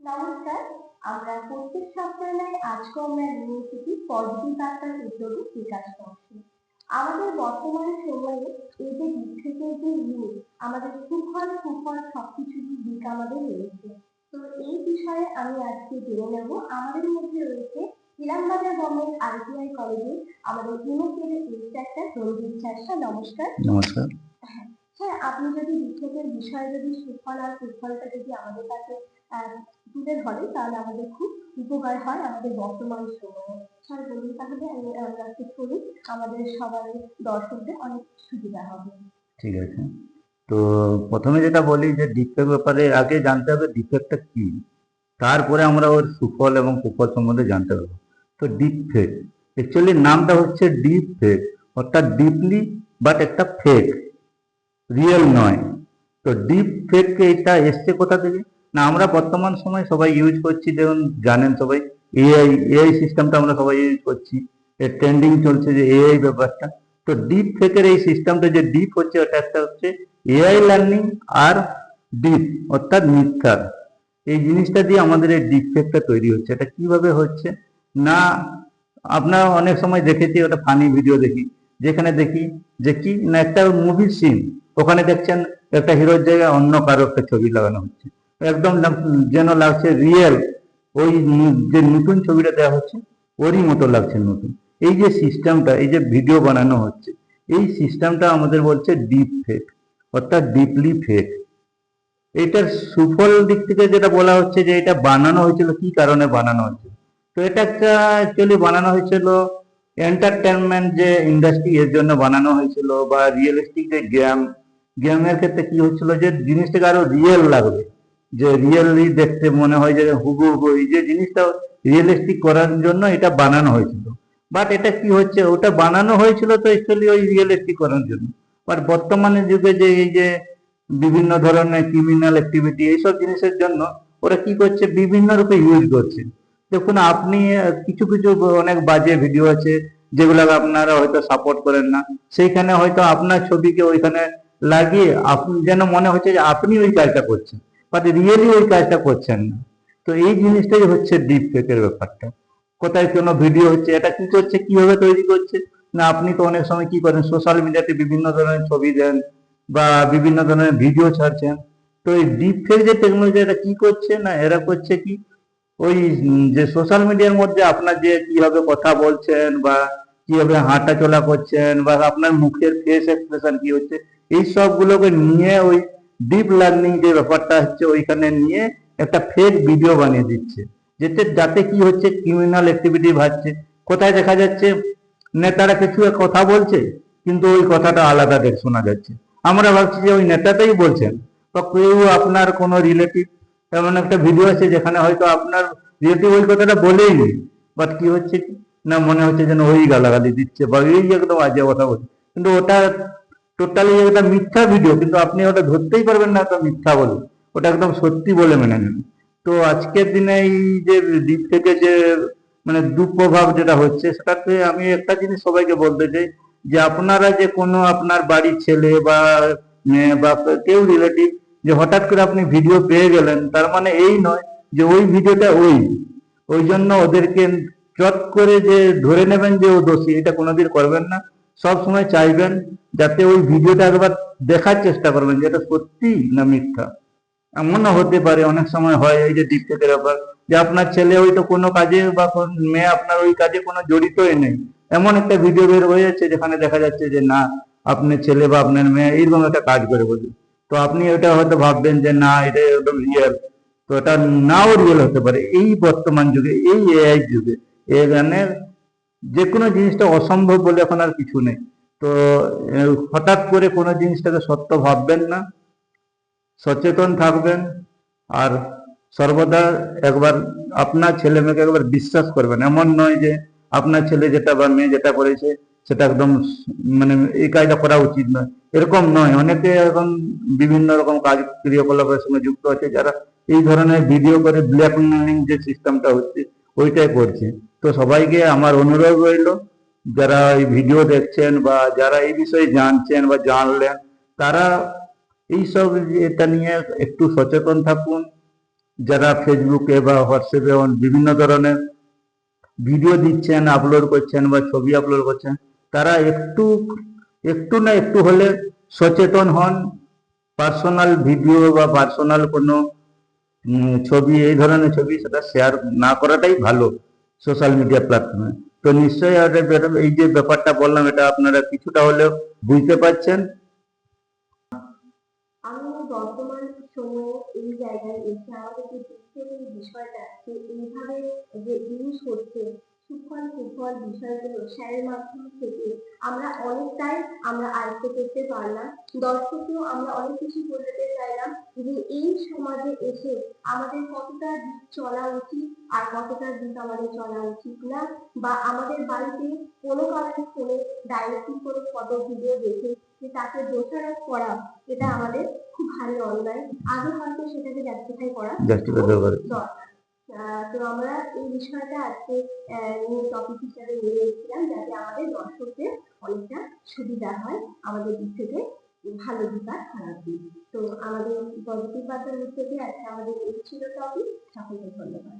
নমস্কার। আমরা প্রত্যেক সপ্তাহে আজকে আমরা নিয়ে এসেছি পজিটিভ আকার উদ্যোগে বিকাশ করছি। আমাদের বর্তমান সময়ে এই যে দিক থেকে যে নিউজ আমাদের সুফল কুফল সবকিছুরই দিক আমাদের রয়েছে। তো এই বিষয়ে আমি আজকে জেনে নেব। আমাদের মধ্যে রয়েছে ইলামবাজার গভর্নমেন্ট আইটিআই কলেজে আমাদের ইউনিটের ইন্সট্রাক্টর রঞ্জিত চাষা। নমস্কার। নমস্কার। হ্যাঁ, স্যার আপনি যদি বিক্ষোভের বিষয়ে যদি সুফল আর কুফলটা যদি আমাদের কাছে তুলে ধরেন তাহলে আমাদের খুব উপকার হয় আমাদের বর্তমান সময়ে। স্যার বলুন তাহলে আমরা একটু শুনি, আমাদের সবার দর্শকদের অনেক সুবিধা হবে। ঠিক আছে, তো প্রথমে যেটা বলি যে ডিফেক্ট ব্যাপারে আগে জানতে হবে ডিফেক্টটা কি, তারপরে আমরা ওর সুফল এবং কুফল সম্বন্ধে জানতে পারবো। তো ডিফেক্ট অ্যাকচুয়ালি নামটা হচ্ছে ডিফেক্ট, অর্থাৎ ডিপলি বাট একটা ফেক, রিয়েল নয়। তো ডিপ ফেক এটা এসছে কোথা থেকে না, আমরা বর্তমান সময় সবাই ইউজ করছি, যেমন জানেন সবাই এআই সিস্টেমটা আমরা সবাই ইউজ করছি, এর ট্রেন্ডিং চলছে যে এআই ব্যাপারটা। তো ডিপ ফেকের এই সিস্টেমটা যে ডিপ হচ্ছে ওটা একটা হচ্ছে এআই লার্নিং আর ডিপ অর্থাৎ মিথ্যার, এই জিনিসটা দিয়ে আমাদের এই ডিপ ফেকটা তৈরি হচ্ছে। এটা কিভাবে হচ্ছে না, আপনারা অনেক সময় দেখেছি, ওটা ফানি ভিডিও দেখি, যেখানে দেখি যে কি না একটা মুভির সিন, ওখানে দেখছেন একটা হিরোর জায়গায় অন্য কারো একটা ছবি লাগানো হচ্ছে, একদম যেন লাগছে রিয়েল, ওই যে নতুন ছবিটা দেওয়া হচ্ছে ওরই মতো লাগছে নতুন। এই যে সিস্টেমটা, এই যে ভিডিও বানানো হচ্ছে, এই সিস্টেমটা আমাদের বলছে ডিপ ফেক অর্থাৎ ডিপলি ফেক। এইটার সুফল দিক থেকে যেটা বলা হচ্ছে যে এটা বানানো হয়েছিল কি কারণে বানানো হয়েছিল, তো এটা একটা অ্যাকচুয়ালি বানানো হয়েছিল এন্টারটেনমেন্ট যে ইন্ডাস্ট্রি, এর জন্য বানানো হয়েছিল, বা রিয়েলিস্টিক যে গেমের ক্ষেত্রে কি হচ্ছিল যে জিনিসটাকে আরো রিয়েল লাগবে, যে রিয়েলি দেখতে মনে হয় যে হুবহু এই যে জিনিসটা রিয়েলিস্টিক করার জন্য এটা বানানো হয়েছিল। বাট এটা কি হচ্ছে, ওটা বানানো হয়েছিল তো অ্যাকচুয়ালি ওই রিয়েলিস্টিক করার জন্য, বাট বর্তমানে যুগে যে এই যে বিভিন্ন ধরনের ক্রিমিনাল অ্যাক্টিভিটি এইসব জিনিসের জন্য ওরা কি করছে, বিভিন্ন রূপে ইউজ করছে। দেখুন আপনি কিছু কিছু অনেক বাজে ভিডিও আছে যেগুলো আপনারা হয়তো সাপোর্ট করেন না, সেইখানে হয়তো আপনার ছবিকে ওইখানে লাগিয়ে আপনি যেন মনে হচ্ছে যে আপনি ওই কাজটা করছেন, বাট রিয়েলি ওই কাজটা করছেন না। তো এই জিনিসটাই হচ্ছে ডিপ ফেকের ব্যাপারটা। কোথায় কোনো ভিডিও হচ্ছে, এটা কি করছে, কিভাবে তৈরি করছে না, আপনি তো অনেক সময় কি করেন সোশ্যাল মিডিয়াতে বিভিন্ন ধরনের ছবি দেন বা বিভিন্ন ধরনের ভিডিও ছাড়ছেন। তো এই ডিপ ফেক যে টেকনোলজি, এটা কি করছে না, এরা করছে কি ওই যে সোশ্যাল মিডিয়ার মধ্যে আপনার যে কিভাবে কথা বলছেন বা কিভাবে হাঁটা চলা করছেন বা আপনার মুখের ফেস এক্সপ্রেশন কি হচ্ছে, এই সবগুলোকে নিয়ে ওই ডিপ লার্নিং যে ব্যাপারটা হচ্ছে ওইখানে নিয়ে একটা ফেক ভিডিও বানিয়ে দিচ্ছে, যাতে কি হচ্ছে ক্রিমিনাল অ্যাক্টিভিটি বাড়ছে। কোথায় দেখা যাচ্ছে নেতারা কিছু কথা বলছে কিন্তু ওই কথাটা আলাদা শোনা যাচ্ছে, আমরা ভাবছি যে ওই নেতাটাই বলছেন, বা কেউ আপনার কোনো রিলেটিভ, এমন একটা ভিডিও আছে যেখানে হয়তো আপনার রিলেটিভ ওই কথাটা বলেই নেই, বাট কি হচ্ছে না মনে হচ্ছে যেন ওই গালাগালি দিচ্ছে বা এই একদম আজে কথা বলছে, কিন্তু ওটা টোটালি একটা মিথ্যা ভিডিও, কিন্তু আপনি ওটা ধরতেই পারবেন না ওটা মিথ্যা বলে, ওটা একদম সত্যি বলে মেনে নেন। তো আজকের দিনে এই যে দিক থেকে যে মানে দুঃপ্রভাব যেটা হচ্ছে, সেটাতে আমি একটা জিনিস সবাইকে বলতে চাই যে আপনারা যে কোনো আপনার বাড়ির ছেলে বা মেয়ে বা কেউ রিলেটিভ যে হঠাৎ করে আপনি ভিডিও পেয়ে গেলেন, তার মানে এই নয় যে ওই ভিডিওটা ওই জন্য ওদেরকে চট করে যে ধরে নেবেন যে ও দোষী, এটা কোনোদিন করবেন না। সব সময় চাইবেন যাতে ওই ভিডিওটা একবার দেখার চেষ্টা করবেন যে এটা সত্যি না মিথ্যা। এমনও হতে পারে, অনেক সময় হয় এই যে ডিপফেকের ব্যাপার, যে আপনার ছেলে হয়তো কোনো কাজে বা মেয়ে আপনার ওই কাজে কোনো জড়িতই নেই, এমন একটা ভিডিও বের হয়ে যাচ্ছে যেখানে দেখা যাচ্ছে যে না আপনার ছেলে বা আপনার মেয়ে এইরকম একটা কাজ করে বলে, তো আপনি এটা হয়তো ভাববেন যে না এটা একদম রিয়েল, তো এটা নাও রিয়েল হতে পারে। এই বর্তমান যুগে, এই এআই যুগে এখানে যে কোনো জিনিসটা অসম্ভব বলে এখন আর কিছু নেই। তো হঠাৎ করে কোনো জিনিসটাকে সত্য ভাববেন না, সচেতন থাকবেন, আর সর্বদা একবার আপনার ছেলে মেয়েকে একবার বিশ্বাস করবেন। এমন নয় যে আপনার ছেলে যেটা বা মেয়ে যেটা করেছে সেটা একদম মানে এই কাজটা করা উচিত নয়, এরকম নয়। অনেকে এখন বিভিন্ন রকম কাজ ক্রিয়াকলাপের সঙ্গে যুক্ত আছে, যারা এই ধরনের ভিডিও করে ব্ল্যাকমেলিং যে সিস্টেমটা হচ্ছে ওইটাই করছে। তো সবাইকে আমার অনুরোধ রইল, যারা এই ভিডিও দেখছেন বা যারা এই বিষয়ে জানছেন বা জানলেন, তারা এইসব এটা নিয়ে একটু সচেতন থাকুন, যারা ফেসবুকে বা হোয়াটসঅ্যাপে বিভিন্ন ধরনের ভিডিও দিচ্ছেন, আপলোড করছেন বা ছবি আপলোড করছেন, তারা একটু একটু না একটু হলে সচেতন হন। পার্সোনাল ভিডিও বা পার্সোনাল কোনো ছবি, এই ধরনের ছবি সেটা শেয়ার না করাটাই ভালো সোশ্যাল মিডিয়া প্ল্যাটফর্মে। তো নিশ্চয়ই এই যে ব্যাপারটা বললাম, এটা আপনারা কিছুটা হলেও বুঝতে পারছেন। আমি বর্তমান সময়ে এই জায়গায় এসে আমাদের যে ডিজিটাল এই বিষয়টা যে এইভাবে যে ইউজ হচ্ছে, সুফল কুফল বিষয়গুলো শেয়ারের মাধ্যম থেকে আমরা আয়ত্ত করতে পারলাম। দর্শককেও আমরা অনেক কিছু বোঝাতে চাইলাম যে এই সমাজে এসে আমাদের কতটা দিক চলা উচিত আর কতটা দিক আমাদের চলা উচিত না, বা আমাদের বাড়িতে কোনো কারণে ফোনে ডাইরেক্টলি কোনো ফটো ভিডিও দেখে যে তাকে দোষারোপ করা, এটা আমাদের খুব ভারী অন্যায়। আগে হয়তো সেটাকে জাস্টিফাই করা দরকার। তো আমরা এই বিষয়টা আজকে নিউজ টপিক হিসাবে নিয়ে এসেছিলাম, যাতে আমাদের দর্শকদের অনেকটা সুবিধা হয় আমাদের দিক থেকে, ভালো দিক আর খারাপ দিক। তো আমাদের পজিটিভ বার্তার উদ্যোগে আজকে আমাদের এই ছিল টপিক। সকলকে ধন্যবাদ।